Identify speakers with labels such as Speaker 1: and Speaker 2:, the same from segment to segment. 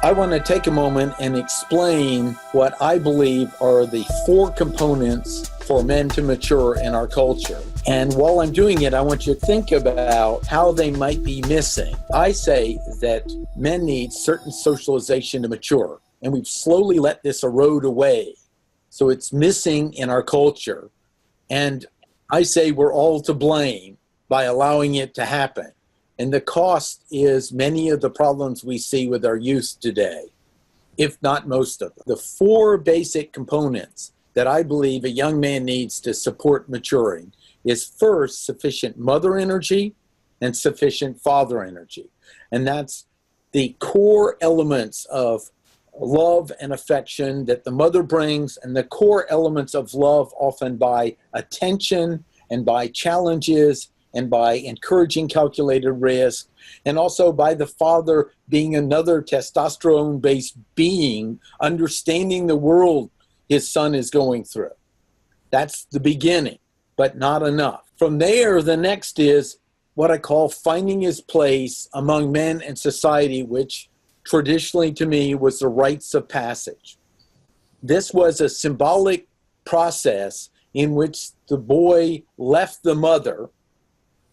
Speaker 1: I want to take a moment and explain what I believe are the four components for men to mature in our culture. And while I'm doing it, I want you to think about how they might be missing. I say that men need certain socialization to mature, and we've slowly let this erode away. So it's missing in our culture. And I say we're all to blame by allowing it to happen. And the cost is many of the problems we see with our youth today, if not most of them. The four basic components that I believe a young man needs to support maturing is first, sufficient mother energy and sufficient father energy. And that's the core elements of love and affection that the mother brings, and the core elements of love often by attention and by challenges and by encouraging calculated risk, and also by the father being another testosterone-based being, understanding the world his son is going through. That's the beginning, but not enough. From there, the next is what I call finding his place among men and society, which traditionally to me was the rites of passage. This was a symbolic process in which the boy left the mother,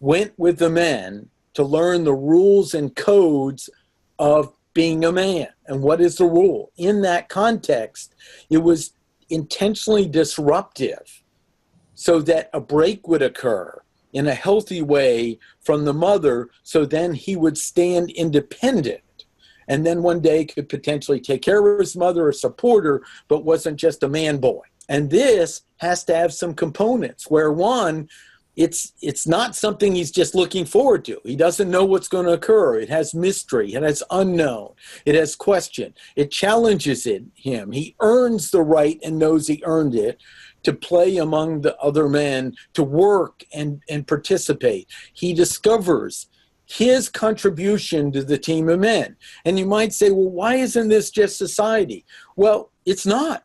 Speaker 1: went with the men to learn the rules and codes of being a man. And what is the rule? In that context, it was intentionally disruptive so that a break would occur in a healthy way from the mother, so then he would stand independent and then one day could potentially take care of his mother or support her, but wasn't just a man boy. And this has to have some components where one, it's not something he's just looking forward to. He doesn't know what's going to occur. It has mystery. It has unknown. It has question. It challenges him. He earns the right and knows he earned it to play among the other men, to work and participate. He discovers his contribution to the team of men. And you might say, well, why isn't this just society? Well, it's not.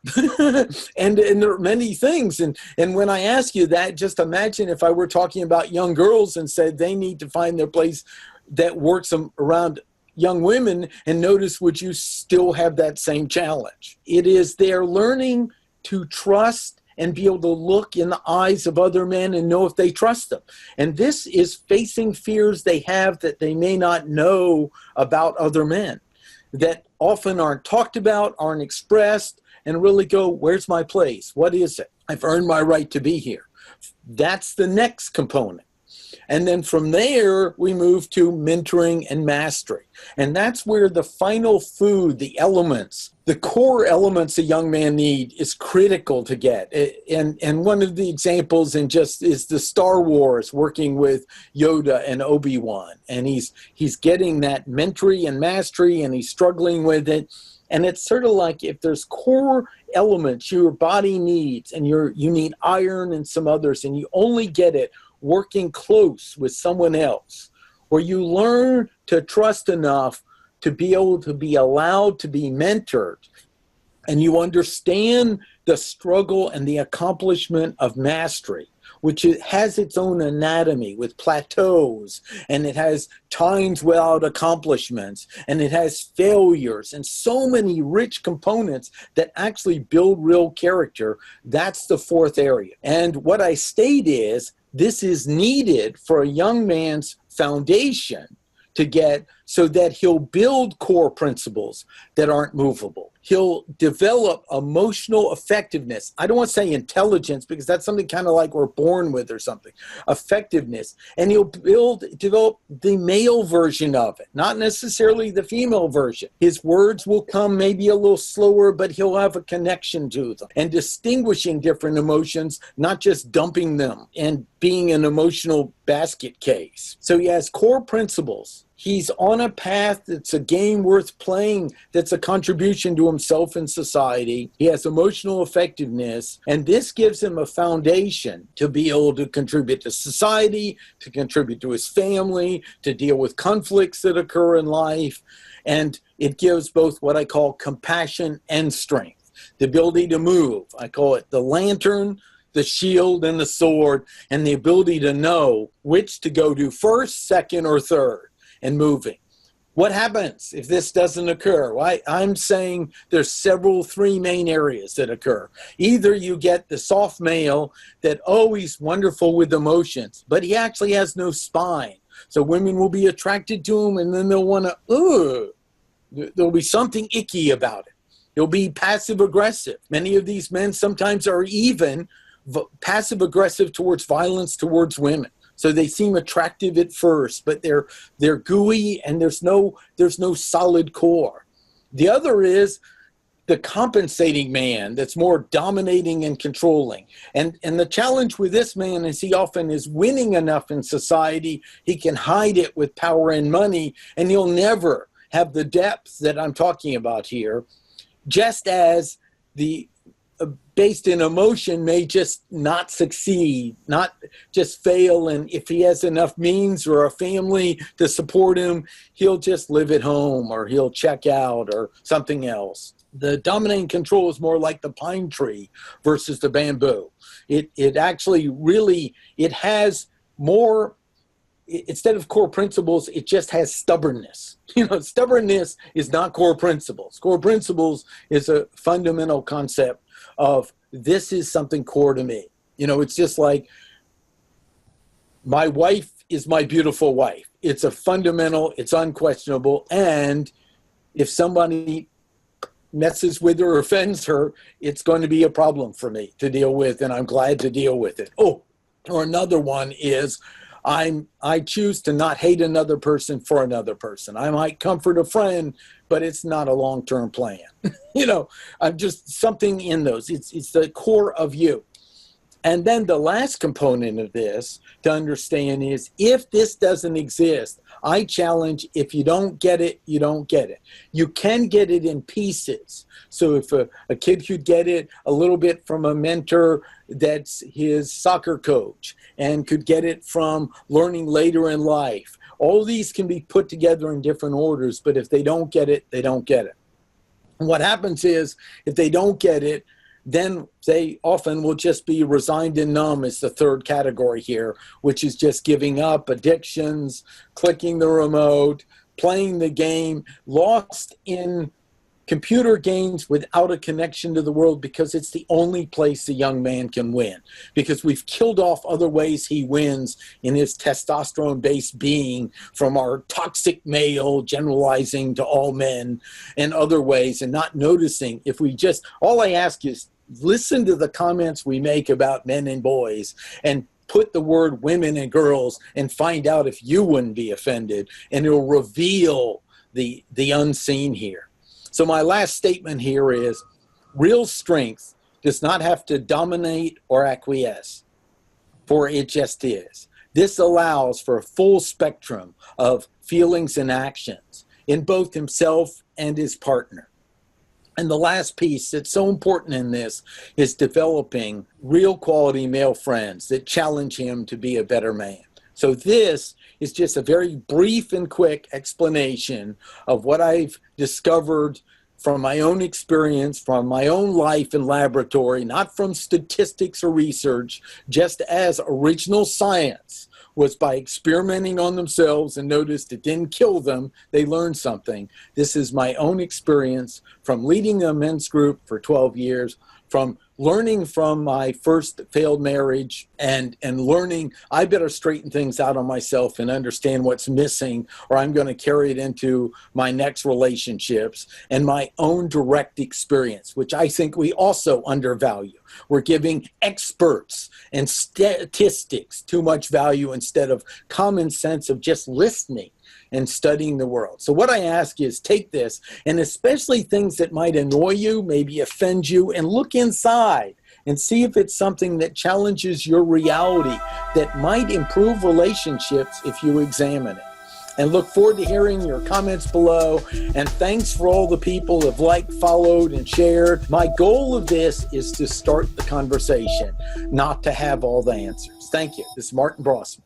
Speaker 1: and there are many things. And when I ask you that, just imagine if I were talking about young girls and said they need to find their place that works around young women, and notice, would you still have that same challenge? It is their learning to trust and be able to look in the eyes of other men and know if they trust them. And this is facing fears they have that they may not know about other men, that often aren't talked about, aren't expressed, and really go, where's my place? What is it? I've earned my right to be here. That's the next component. And then from there, we move to mentoring and mastery. And that's where the final food, the elements, the core elements a young man need is critical to get. And one of the examples is the Star Wars, working with Yoda and Obi-Wan. And he's getting that mentoring and mastery, and he's struggling with it. And it's sort of like if there's core elements your body needs, and you need iron and some others, and you only get it working close with someone else, where you learn to trust enough to be able to be allowed to be mentored, and you understand the struggle and the accomplishment of mastery, which has its own anatomy with plateaus, and it has times without accomplishments, and it has failures, and so many rich components that actually build real character. That's the fourth area. And what I state is, this is needed for a young man's foundation to get, so that he'll build core principles that aren't movable. He'll develop emotional effectiveness. I don't want to say intelligence, because that's something kind of like we're born with or something. Effectiveness. And he'll develop the male version of it, not necessarily the female version. His words will come maybe a little slower, but he'll have a connection to them. And distinguishing different emotions, not just dumping them and being an emotional basket case. So he has core principles. He's on a path that's a game worth playing, that's a contribution to himself and society. He has emotional effectiveness, and this gives him a foundation to be able to contribute to society, to contribute to his family, to deal with conflicts that occur in life. And it gives both what I call compassion and strength, the ability to move. I call it the lantern, the shield, and the sword, and the ability to know which to go to first, second, or third. And moving. What happens if this doesn't occur? I'm saying there's three main areas that occur. Either you get the soft male that, oh, he's wonderful with emotions, but he actually has no spine. So women will be attracted to him, and then they'll want to, there'll be something icky about it. He'll be passive aggressive. Many of these men sometimes are even passive aggressive towards violence towards women. So they seem attractive at first, but they're gooey and there's no solid core. The other is the compensating man that's more dominating and controlling. And the challenge with this man is he often is winning enough in society, he can hide it with power and money, and he'll never have the depth that I'm talking about here, just as the based in emotion may just not succeed, not just fail. And if he has enough means or a family to support him, he'll just live at home or he'll check out or something else. The dominating control is more like the pine tree versus the bamboo. It actually really, it has more, instead of core principles, it just has stubbornness. Stubbornness is not core principles. Core principles is a fundamental concept of this is something core to me. It's just like my wife is my beautiful wife. It's a fundamental, it's unquestionable. And if somebody messes with her or offends her, it's going to be a problem for me to deal with, and I'm glad to deal with it. Or another one is I choose to not hate another person for another person. I might comfort a friend, but it's not a long-term plan. I'm just something in those. It's the core of you. And then the last component of this to understand is if this doesn't exist, I challenge, if you don't get it, you don't get it. You can get it in pieces. So if a kid could get it a little bit from a mentor that's his soccer coach and could get it from learning later in life, all these can be put together in different orders, but if they don't get it, they don't get it. And what happens is if they don't get it, then they often will just be resigned and numb is the third category here, which is just giving up, addictions, clicking the remote, playing the game, lost in computer games without a connection to the world because it's the only place a young man can win. Because we've killed off other ways he wins in his testosterone-based being, from our toxic male generalizing to all men and other ways, and not noticing. If we just, all I ask is listen to the comments we make about men and boys and put the word women and girls and find out if you wouldn't be offended, and it'll reveal the unseen here. So my last statement here is real strength does not have to dominate or acquiesce, for it just is. This allows for a full spectrum of feelings and actions in both himself and his partner. And the last piece that's so important in this is developing real quality male friends that challenge him to be a better man. So this is just a very brief and quick explanation of what I've discovered from my own experience, from my own life in laboratory, not from statistics or research, just as original science was by experimenting on themselves and noticed it didn't kill them, they learned something. This is my own experience from leading a men's group for 12 years, from learning from my first failed marriage and learning I better straighten things out on myself and understand what's missing, or I'm going to carry it into my next relationships, and my own direct experience, which I think we also undervalue. We're giving experts and statistics too much value instead of common sense of just listening and studying the world. So what I ask is take this, and especially things that might annoy you, maybe offend you, and look inside and see if it's something that challenges your reality that might improve relationships if you examine it. And look forward to hearing your comments below. And thanks for all the people who have liked, followed, and shared. My goal of this is to start the conversation, not to have all the answers. Thank you. This is Martin Brossman.